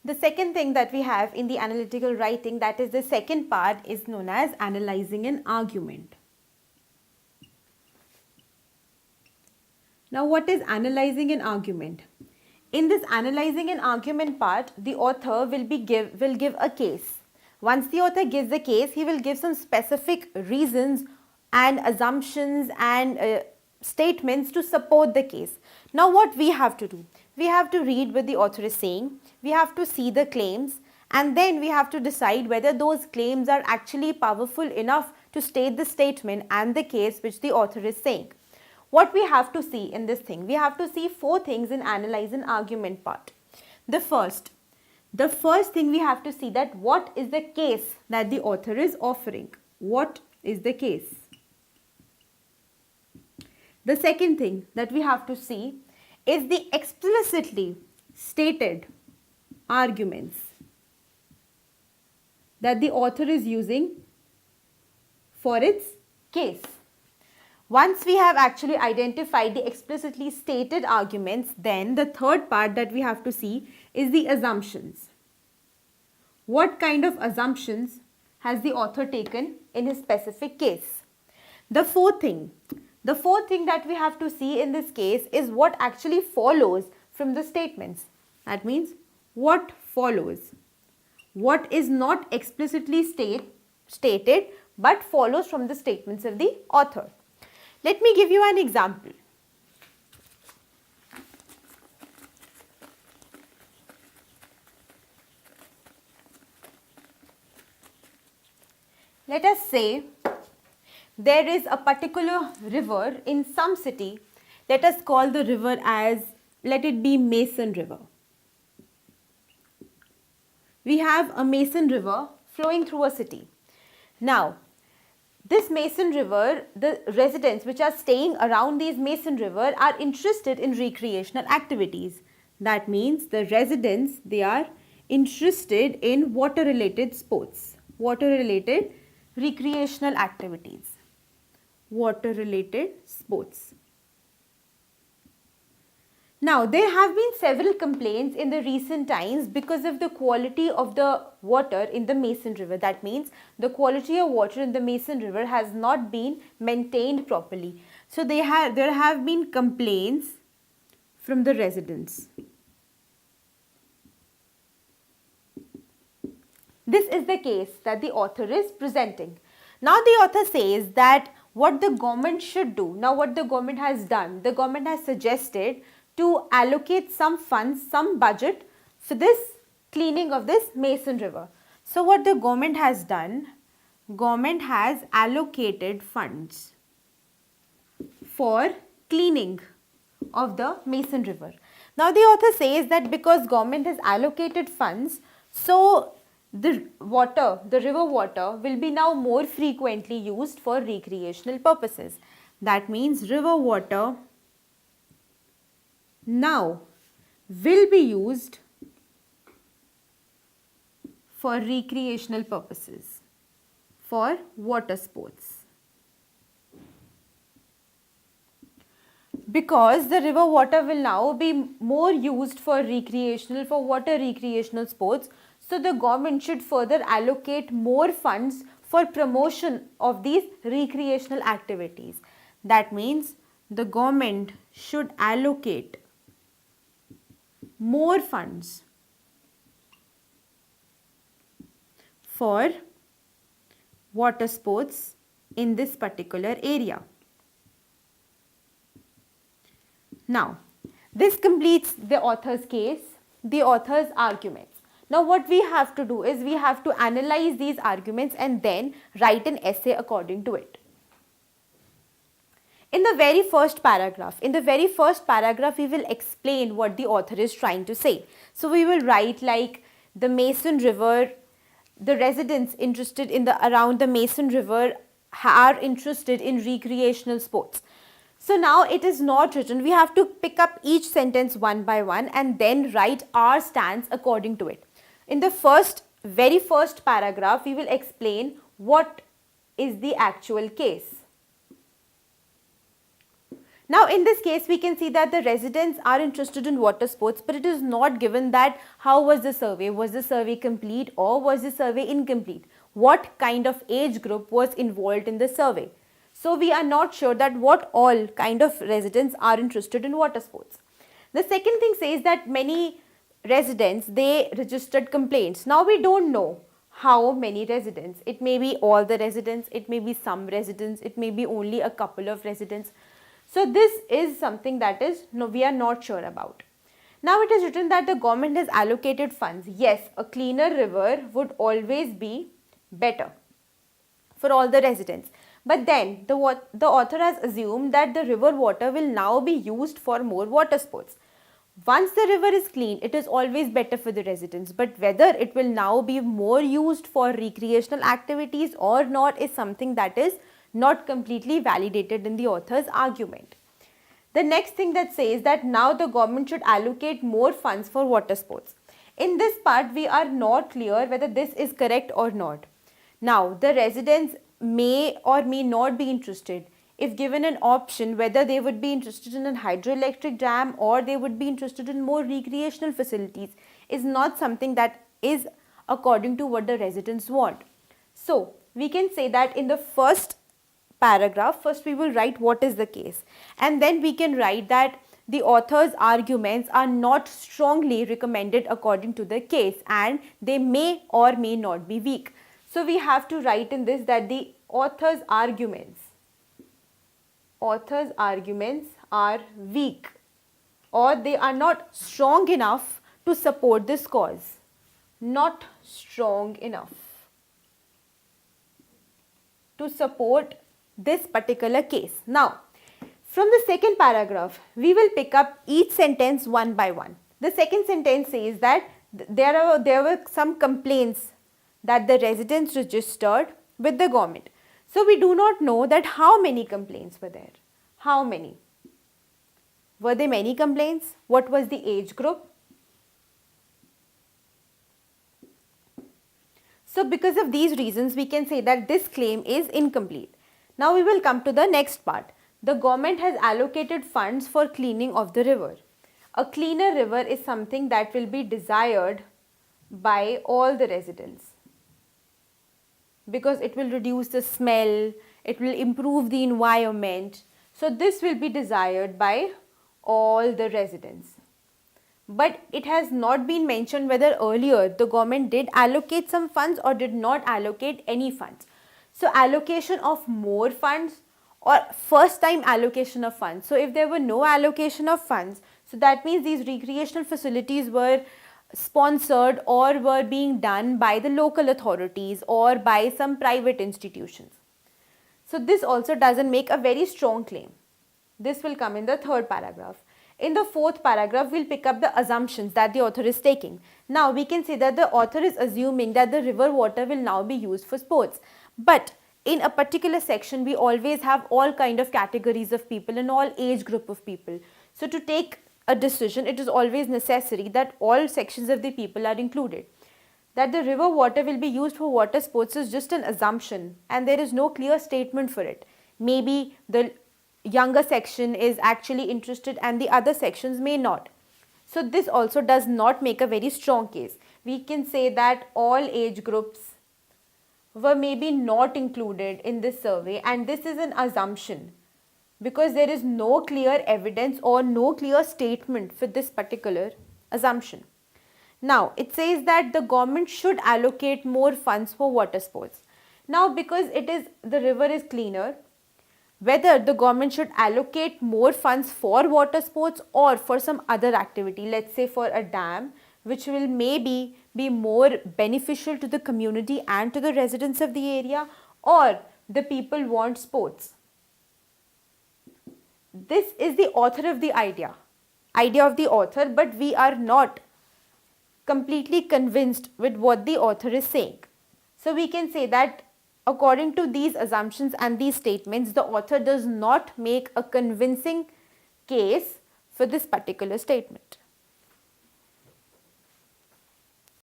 The second thing that we have in the analytical writing, that is the second part, is known as analyzing an argument. Now, what is analyzing an argument? In this analyzing an argument part, the author will give a case. Once the author gives the case, he will give some specific reasons and assumptions and statements to support the case. Now, what we have to do? We have to read what the author is saying, we have to see the claims, and then we have to decide whether those claims are actually powerful enough to state the statement and the case which the author is saying. What we have to see in this thing? We have to see 4 things in analyze an argument part. The first thing we have to see, that what is the case that the author is offering? What is the case? The second thing that we have to see is the explicitly stated arguments that the author is using for its case. Once we have actually identified the explicitly stated arguments, then the third part that we have to see is the assumptions. What kind of assumptions has the author taken in his specific case? The fourth thing that we have to see in this case is what actually follows from the statements. That means what follows, what is not explicitly stated but follows from the statements of the author. Let me give you an example. Let us say there is a particular river in some city. Let us call the river as, let it be Mason River. We have a Mason River flowing through a city. Now, this Mason River, the residents which are staying around these Mason River are interested in recreational activities. That means the residents, they are interested in water-related sports, water-related recreational activities, water-related sports. Now, there have been several complaints in the recent times because of the quality of the water in the Mason River. That means the quality of water in the Mason River has not been maintained properly. So, there have been complaints from the residents. This is the case that the author is presenting. Now, the author says that what the government should do. Now, what the government has done, the government has suggested to allocate some funds, some budget for this cleaning of this Mason River. So, what the government has done, government has allocated funds for cleaning of the Mason River. Now, the author says that because government has allocated funds, so the river water will be now more frequently used for recreational purposes. That means river water now will be used for recreational purposes, for water sports. Because the river water will now be more used for water recreational sports, so the government should further allocate more funds for promotion of these recreational activities. That means the government should allocate more funds for water sports in this particular area. Now, this completes the author's case, the author's arguments. Now, what we have to do is we have to analyze these arguments and then write an essay according to it. In the very first paragraph, we will explain what the author is trying to say. So, we will write like the Mason River, the residents interested in around the Mason River are interested in recreational sports. So, now it is not written. We have to pick up each sentence one by one and then write our stance according to it. In the very first paragraph, we will explain what is the actual case. Now in this case we can see that the residents are interested in water sports, but it is not given that how was the survey complete or was the survey incomplete, what kind of age group was involved in the survey. So we are not sure that what all kind of residents are interested in water sports. The second thing says that many residents, they registered complaints. Now we don't know how many residents. It may be all the residents, it may be some residents, it may be only a couple of residents. So this is something that is we are not sure about. Now it is written that the government has allocated funds. Yes, a cleaner river would always be better for all the residents. But then the author has assumed that the river water will now be used for more water sports. Once the river is clean, it is always better for the residents, but whether it will now be more used for recreational activities or not is something that is not completely validated in the author's argument. The next thing that says that now the government should allocate more funds for water sports. In this part, we are not clear whether this is correct or not. Now, the residents may or may not be interested. If given an option whether they would be interested in a hydroelectric dam or they would be interested in more recreational facilities is not something that is according to what the residents want. So we can say that in the first paragraph, first we will write what is the case, and then we can write that the author's arguments are not strongly recommended according to the case and they may or may not be weak. So we have to write in this that the author's arguments are weak or they are not strong enough to support this cause. Not strong enough to support this particular case. Now, from the second paragraph, we will pick up each sentence one by one. The second sentence says that there were some complaints that the residents registered with the government. So we do not know that how many complaints were there. How many? Were there many complaints? What was the age group? So because of these reasons, we can say that this claim is incomplete. Now we will come to the next part. The government has allocated funds for cleaning of the river. A cleaner river is something that will be desired by all the residents, because it will reduce the smell, it will improve the environment. So this will be desired by all the residents. But it has not been mentioned whether earlier the government did allocate some funds or did not allocate any funds. So allocation of more funds or first time allocation of funds. So if there were no allocation of funds, so that means these recreational facilities were sponsored or were being done by the local authorities or by some private institutions. So this also doesn't make a very strong claim. This will come in the third paragraph. In the fourth paragraph, we'll pick up the assumptions that the author is taking. Now we can say that the author is assuming that the river water will now be used for sports. But in a particular section, we always have all kind of categories of people and all age group of people. So to take a decision, it is always necessary that all sections of the people are included. That the river water will be used for water sports is just an assumption and there is no clear statement for it. Maybe the younger section is actually interested and the other sections may not. So this also does not make a very strong case. We can say that all age groups were maybe not included in this survey, and this is an assumption because there is no clear evidence or no clear statement for this particular assumption. Now it says that the government should allocate more funds for water sports. Now because the river is cleaner, whether the government should allocate more funds for water sports or for some other activity, let's say for a dam, which will maybe be more beneficial to the community and to the residents of the area, or the people want sports. This is the author of the idea of the author, but we are not completely convinced with what the author is saying. So we can say that according to these assumptions and these statements, the author does not make a convincing case for this particular statement.